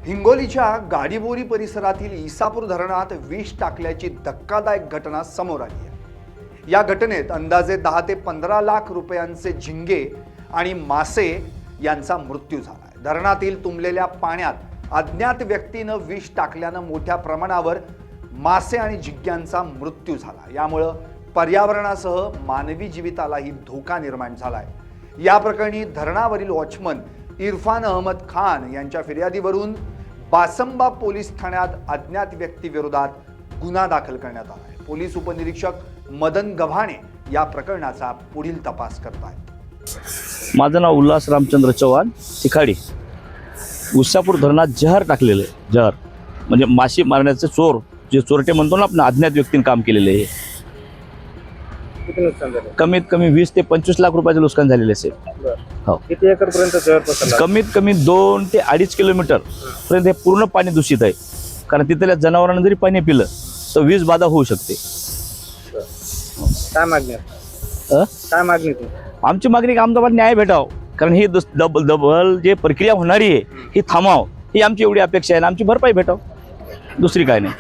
हिंगोलीच्या गाडीबोरी परिसरातील इसापूर धरणात विष टाकल्याची धक्कादायक घटना समोर आली आहे। या घटनेत अंदाजे 10 ते 15 लाख रुपयांचे झिंगे आणि मासे यांचा मृत्यू झाला आहे। धरणातील तुंबलेल्या पाण्यात अज्ञात व्यक्तीनं विष टाकल्यानं मोठ्या प्रमाणावर मासे आणि झिंग्यांचा मृत्यू झाला। यामुळे पर्यावरणासह मानवी जीवितालाही धोका निर्माण झाला आहे। या प्रकरणी धरणावरील वॉचमन इरफान अहमद खान यांच्या फिर्यादीवरून बासंबा पोलीस ठाण्यात अज्ञात व्यक्तीविरोधात गुन्हा दाखल करण्यात आला आहे। पोलीस उपनिरीक्षक मदन गव्हाणे या प्रकरणाचा पुढील तपास करत आहेत। माझं नाव उल्हास रामचंद्र चव्हाण, तिखाडी। उसापूर धरणात जहर टाकलेलं आहे। जहर म्हणजे माशी मारण्याचे चोर, जे चोरटे म्हणतो ना आपण, अज्ञात व्यक्तीने काम केलेले आहे। कमीत कमी 20 ते 25 लाख रुपयाचे नुकसान झालेले असेल। हो, किती एकर पर्यंत जहर पसरला? कमीत कमी 2 ते 2.5 किलोमीटर पर्यंत हे पूर्ण पाणी दूषित आहे। कारण तिथल्या जनावरांना जरी पाणी पिलं तर विष बाधा होऊ शकते। काय मागणी आहे? काय मागणी ती? आमची मागणी आमदार न्याय भेटाव, कारण ही डबल जे प्रक्रिया होणारी आहे ही थांबाव, ही आमची एवढी अपेक्षा आहे। आमची भरपाई भेटाव, दुसरी काय नाही।